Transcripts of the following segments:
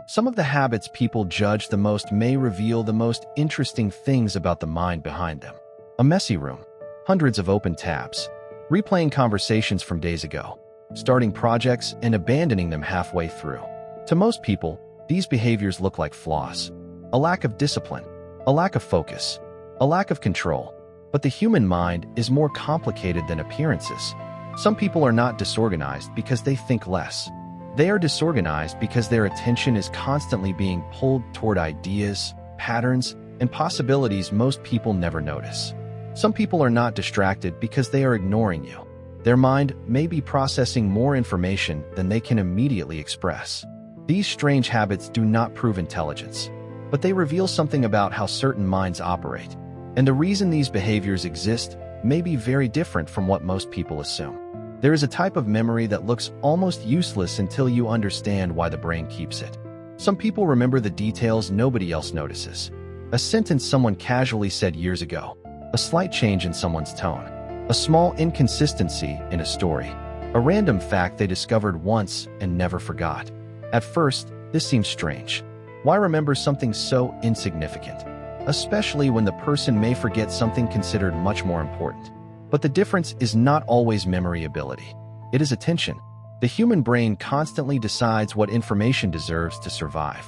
Some of the habits people judge the most may reveal the most interesting things about the mind behind them. A messy room, hundreds of open tabs, replaying conversations from days ago, starting projects and abandoning them halfway through. To most people, these behaviors look like flaws. A lack of discipline, a lack of focus, a lack of control. But the human mind is more complicated than appearances. Some people are not disorganized because they think less. They are disorganized because their attention is constantly being pulled toward ideas, patterns, and possibilities most people never notice. Some people are not distracted because they are ignoring you. Their mind may be processing more information than they can immediately express. These strange habits do not prove intelligence, but they reveal something about how certain minds operate. And the reason these behaviors exist may be very different from what most people assume. There is a type of memory that looks almost useless until you understand why the brain keeps it. Some people remember the details nobody else notices. A sentence someone casually said years ago, a slight change in someone's tone, a small inconsistency in a story, a random fact they discovered once and never forgot. At first, this seems strange. Why remember something so insignificant? Especially when the person may forget something considered much more important. But the difference is not always memory ability. It is attention. The human brain constantly decides what information deserves to survive.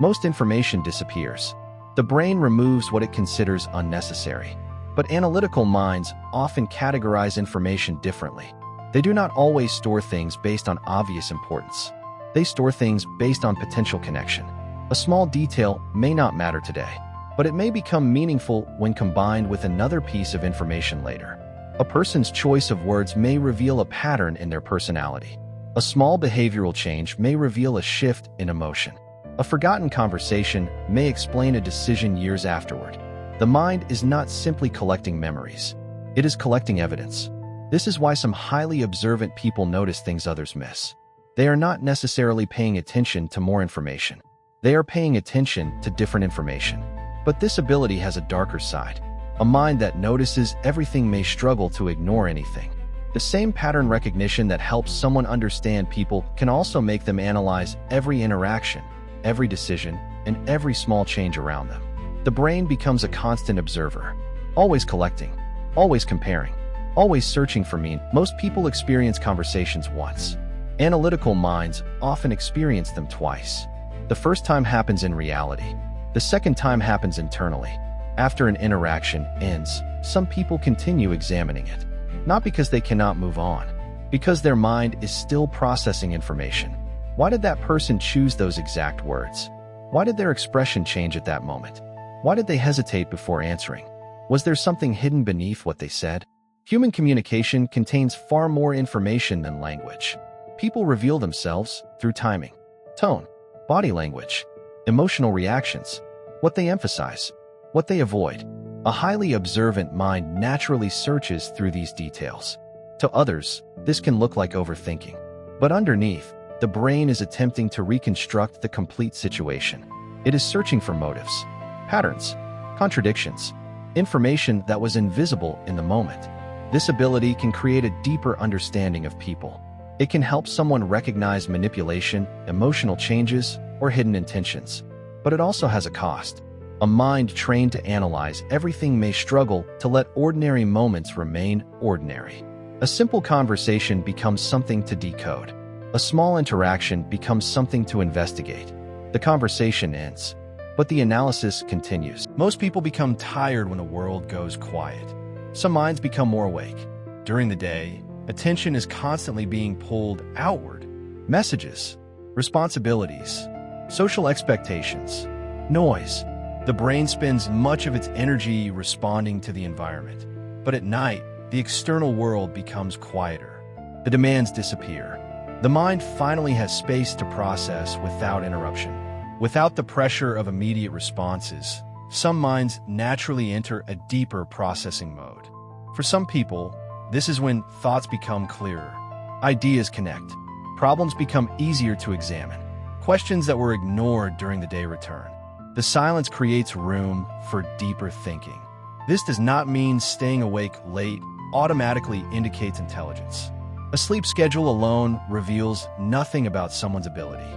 Most information disappears. The brain removes what it considers unnecessary. But analytical minds often categorize information differently. They do not always store things based on obvious importance. They store things based on potential connection. A small detail may not matter today, but it may become meaningful when combined with another piece of information later. A person's choice of words may reveal a pattern in their personality. A small behavioral change may reveal a shift in emotion. A forgotten conversation may explain a decision years afterward. The mind is not simply collecting memories. It is collecting evidence. This is why some highly observant people notice things others miss. They are not necessarily paying attention to more information. They are paying attention to different information. But this ability has a darker side. A mind that notices everything may struggle to ignore anything. The same pattern recognition that helps someone understand people can also make them analyze every interaction, every decision, and every small change around them. The brain becomes a constant observer, always collecting, always comparing, always searching for meaning. Most people experience conversations once. Analytical minds often experience them twice. The first time happens in reality. The second time happens internally. After an interaction ends, some people continue examining it. Not because they cannot move on, because their mind is still processing information. Why did that person choose those exact words? Why did their expression change at that moment? Why did they hesitate before answering? Was there something hidden beneath what they said? Human communication contains far more information than language. People reveal themselves through timing, tone, body language, emotional reactions, what they emphasize, what they avoid. A highly observant mind naturally searches through these details. To others, this can look like overthinking. But underneath, the brain is attempting to reconstruct the complete situation. It is searching for motives, patterns, contradictions, information that was invisible in the moment. This ability can create a deeper understanding of people. It can help someone recognize manipulation, emotional changes, or hidden intentions. But it also has a cost. A mind trained to analyze everything may struggle to let ordinary moments remain ordinary. A simple conversation becomes something to decode. A small interaction becomes something to investigate. The conversation ends, but the analysis continues. Most people become tired when the world goes quiet. Some minds become more awake. During the day, attention is constantly being pulled outward. Messages, responsibilities, social expectations, noise. The brain spends much of its energy responding to the environment. But at night, the external world becomes quieter. The demands disappear. The mind finally has space to process without interruption. Without the pressure of immediate responses, some minds naturally enter a deeper processing mode. For some people, this is when thoughts become clearer. Ideas connect. Problems become easier to examine. Questions that were ignored during the day return. The silence creates room for deeper thinking. This does not mean staying awake late automatically indicates intelligence. A sleep schedule alone reveals nothing about someone's ability.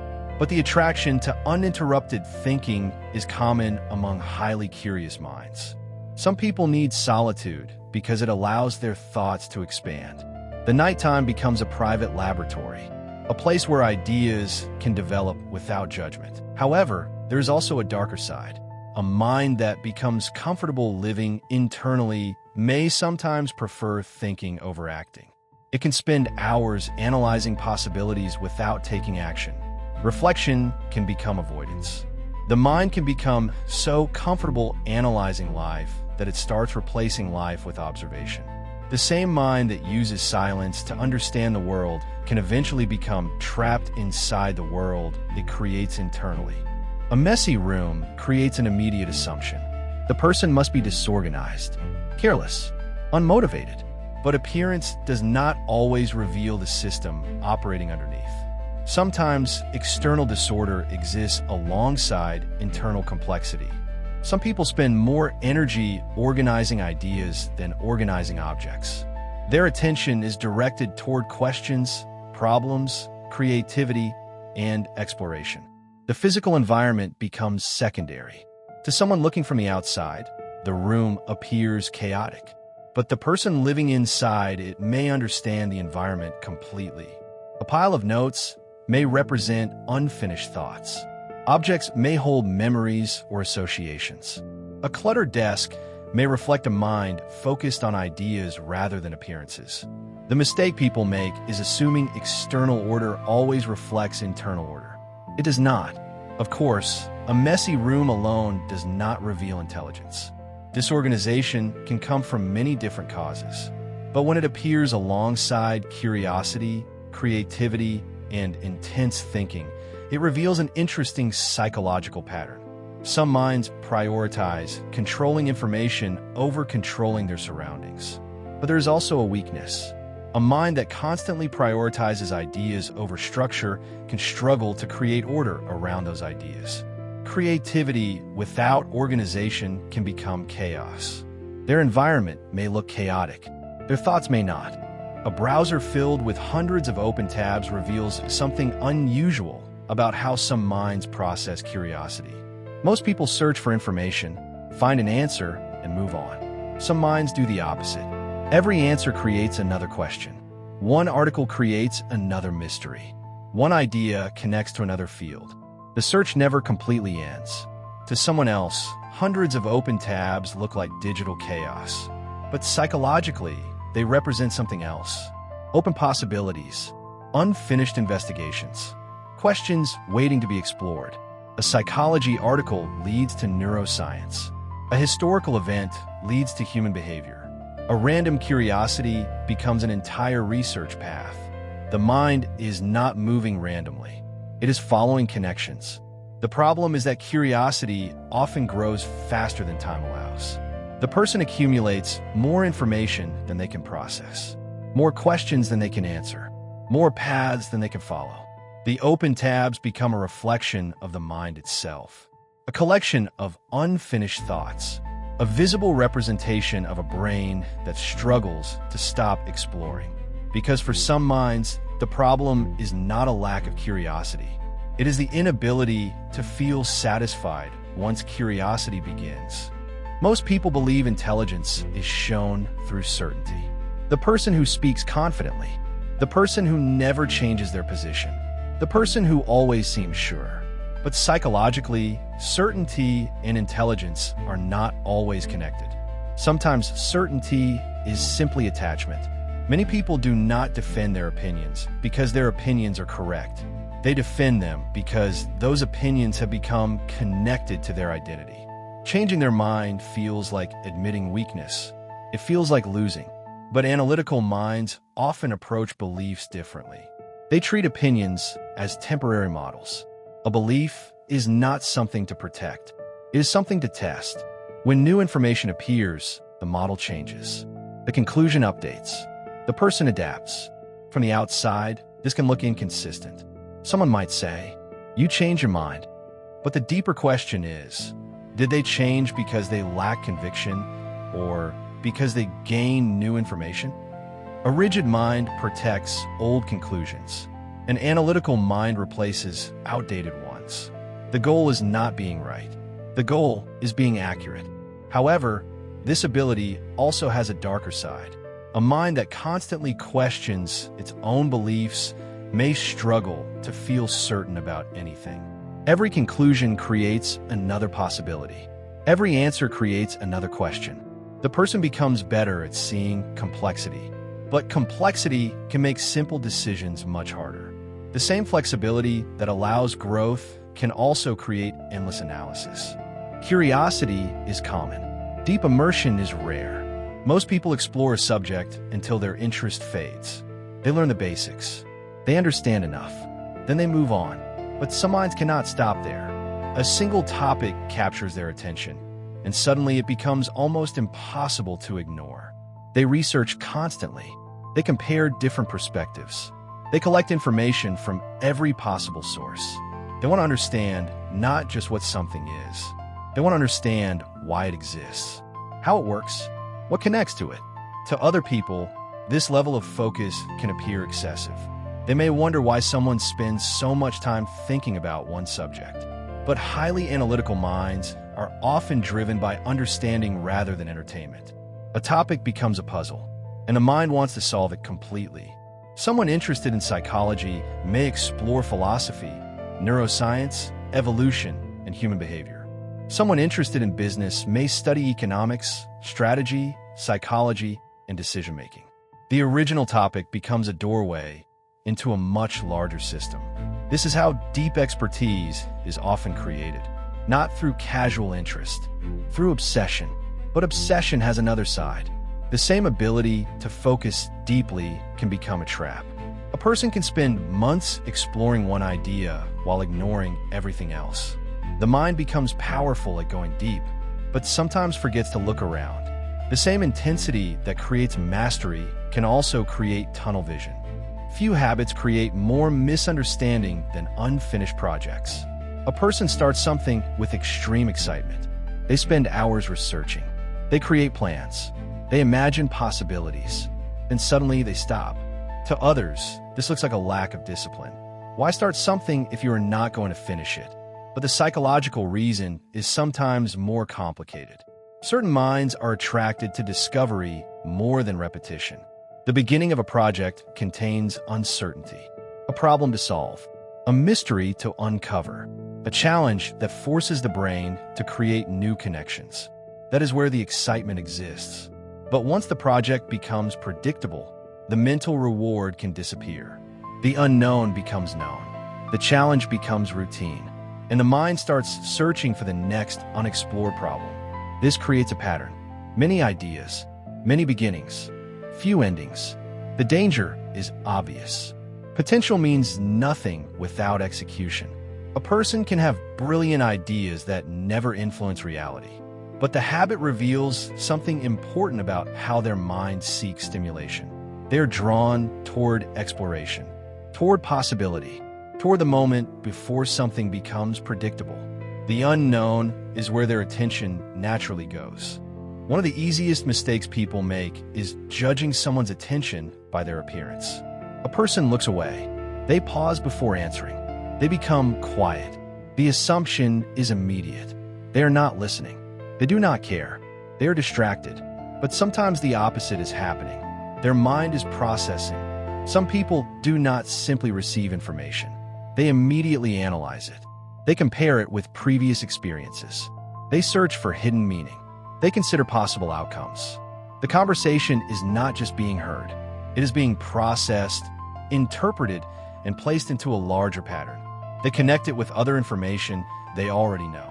But the attraction to uninterrupted thinking is common among highly curious minds. Some people need solitude because it allows their thoughts to expand. The nighttime becomes a private laboratory, a place where ideas can develop without judgment. However, there's also a darker side. A mind that becomes comfortable living internally may sometimes prefer thinking over acting. It can spend hours analyzing possibilities without taking action. Reflection can become avoidance. The mind can become so comfortable analyzing life that it starts replacing life with observation. The same mind that uses silence to understand the world can eventually become trapped inside the world it creates internally. A messy room creates an immediate assumption. The person must be disorganized, careless, unmotivated. But appearance does not always reveal the system operating underneath. Sometimes external disorder exists alongside internal complexity. Some people spend more energy organizing ideas than organizing objects. Their attention is directed toward questions, problems, creativity, and exploration. The physical environment becomes secondary. To someone looking from the outside, the room appears chaotic. But the person living inside it may understand the environment completely. A pile of notes may represent unfinished thoughts. Objects may hold memories or associations. A cluttered desk may reflect a mind focused on ideas rather than appearances. The mistake people make is assuming external order always reflects internal order. It does not. Of course, a messy room alone does not reveal intelligence. Disorganization can come from many different causes, but when it appears alongside curiosity, creativity, and intense thinking, it reveals an interesting psychological pattern. Some minds prioritize controlling information over controlling their surroundings. But there is also a weakness. A mind that constantly prioritizes ideas over structure can struggle to create order around those ideas. Creativity without organization can become chaos. Their environment may look chaotic. Their thoughts may not. A browser filled with hundreds of open tabs reveals something unusual about how some minds process curiosity. Most people search for information, find an answer, and move on. Some minds do the opposite. Every answer creates another question. One article creates another mystery. One idea connects to another field. The search never completely ends. To someone else, hundreds of open tabs look like digital chaos. But psychologically, they represent something else. Open possibilities, unfinished investigations, questions waiting to be explored. A psychology article leads to neuroscience. A historical event leads to human behavior. A random curiosity becomes an entire research path. The mind is not moving randomly. It is following connections. The problem is that curiosity often grows faster than time allows. The person accumulates more information than they can process, more questions than they can answer, more paths than they can follow. The open tabs become a reflection of the mind itself, a collection of unfinished thoughts, a visible representation of a brain that struggles to stop exploring. Because for some minds, the problem is not a lack of curiosity. It is the inability to feel satisfied once curiosity begins. Most people believe intelligence is shown through certainty. The person who speaks confidently, the person who never changes their position, the person who always seems sure. But psychologically, certainty and intelligence are not always connected. Sometimes certainty is simply attachment. Many people do not defend their opinions because their opinions are correct. They defend them because those opinions have become connected to their identity. Changing their mind feels like admitting weakness. It feels like losing. But analytical minds often approach beliefs differently. They treat opinions as temporary models. A belief is not something to protect. It is something to test. When new information appears, the model changes. The conclusion updates. The person adapts. From the outside, this can look inconsistent. Someone might say, "You change your mind." But the deeper question is, did they change because they lack conviction or because they gain new information? A rigid mind protects old conclusions. An analytical mind replaces outdated ones. The goal is not being right. The goal is being accurate. However, this ability also has a darker side. A mind that constantly questions its own beliefs may struggle to feel certain about anything. Every conclusion creates another possibility. Every answer creates another question. The person becomes better at seeing complexity. But complexity can make simple decisions much harder. The same flexibility that allows growth can also create endless analysis. Curiosity is common. Deep immersion is rare. Most people explore a subject until their interest fades. They learn the basics. They understand enough. Then they move on. But some minds cannot stop there. A single topic captures their attention, and suddenly it becomes almost impossible to ignore. They research constantly. They compare different perspectives. They collect information from every possible source. They want to understand not just what something is. They want to understand why it exists, how it works, what connects to it. To other people, this level of focus can appear excessive. They may wonder why someone spends so much time thinking about one subject. But highly analytical minds are often driven by understanding rather than entertainment. A topic becomes a puzzle, and the mind wants to solve it completely. Someone interested in psychology may explore philosophy, neuroscience, evolution, and human behavior. Someone interested in business may study economics, strategy, psychology, and decision-making. The original topic becomes a doorway into a much larger system. This is how deep expertise is often created, not through casual interest, through obsession. But obsession has another side. The same ability to focus deeply can become a trap. A person can spend months exploring one idea while ignoring everything else. The mind becomes powerful at going deep, but sometimes forgets to look around. The same intensity that creates mastery can also create tunnel vision. Few habits create more misunderstanding than unfinished projects. A person starts something with extreme excitement. They spend hours researching. They create plans. They imagine possibilities. Then suddenly they stop. To others, this looks like a lack of discipline. Why start something if you are not going to finish it? But the psychological reason is sometimes more complicated. Certain minds are attracted to discovery more than repetition. The beginning of a project contains uncertainty, a problem to solve, a mystery to uncover, a challenge that forces the brain to create new connections. That is where the excitement exists. But once the project becomes predictable, the mental reward can disappear. The unknown becomes known. The challenge becomes routine, and the mind starts searching for the next unexplored problem. This creates a pattern. Many ideas, many beginnings, few endings. The danger is obvious. Potential means nothing without execution. A person can have brilliant ideas that never influence reality, but the habit reveals something important about how their mind seeks stimulation. They are drawn toward exploration, toward possibility, toward the moment before something becomes predictable. The unknown is where their attention naturally goes. One of the easiest mistakes people make is judging someone's attention by their appearance. A person looks away. They pause before answering. They become quiet. The assumption is immediate. They are not listening. They do not care. They are distracted. But sometimes the opposite is happening. Their mind is processing. Some people do not simply receive information. They immediately analyze it. They compare it with previous experiences. They search for hidden meaning. They consider possible outcomes. The conversation is not just being heard. It is being processed, interpreted, and placed into a larger pattern. They connect it with other information they already know.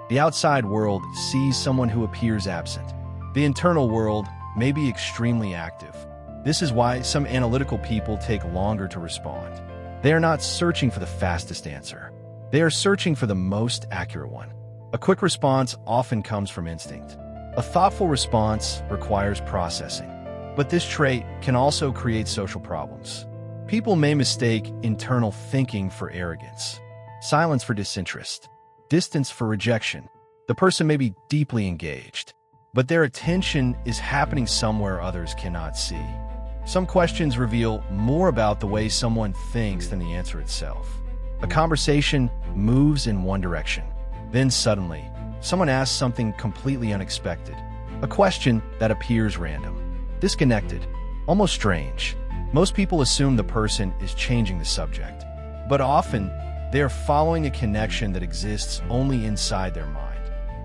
The outside world sees someone who appears absent. The internal world may be extremely active. This is why some analytical people take longer to respond. They are not searching for the fastest answer. They are searching for the most accurate one. A quick response often comes from instinct. A thoughtful response requires processing. But this trait can also create social problems. People may mistake internal thinking for arrogance, silence for disinterest, distance for rejection. The person may be deeply engaged, but their attention is happening somewhere others cannot see. Some questions reveal more about the way someone thinks than the answer itself. A conversation moves in one direction. Then suddenly, someone asks something completely unexpected. A question that appears random, disconnected, almost strange. Most people assume the person is changing the subject, but often they are following a connection that exists only inside their mind.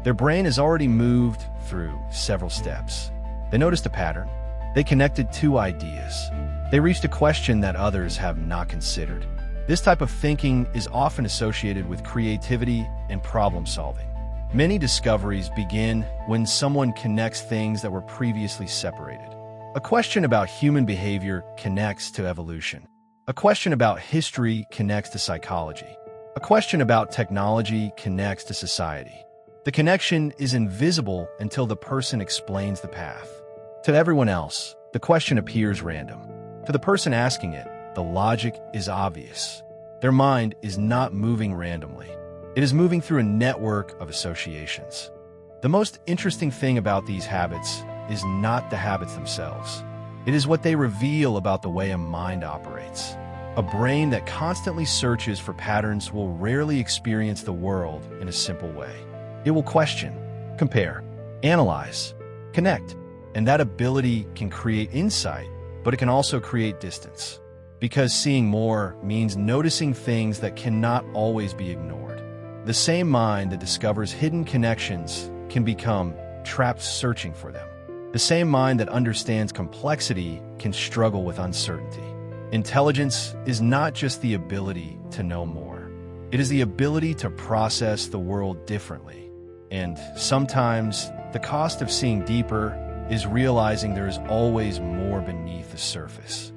Their brain has already moved through several steps. They noticed a pattern. They connected two ideas. They reached a question that others have not considered. This type of thinking is often associated with creativity and problem solving. Many discoveries begin when someone connects things that were previously separated. A question about human behavior connects to evolution. A question about history connects to psychology. A question about technology connects to society. The connection is invisible until the person explains the path. To everyone else, the question appears random. To the person asking it, the logic is obvious. Their mind is not moving randomly. It is moving through a network of associations. The most interesting thing about these habits is not the habits themselves. It is what they reveal about the way a mind operates. A brain that constantly searches for patterns will rarely experience the world in a simple way. It will question, compare, analyze, connect, and that ability can create insight, but it can also create distance. Because seeing more means noticing things that cannot always be ignored. The same mind that discovers hidden connections can become trapped searching for them. The same mind that understands complexity can struggle with uncertainty. Intelligence is not just the ability to know more. It is the ability to process the world differently. And sometimes, the cost of seeing deeper is realizing there is always more beneath the surface.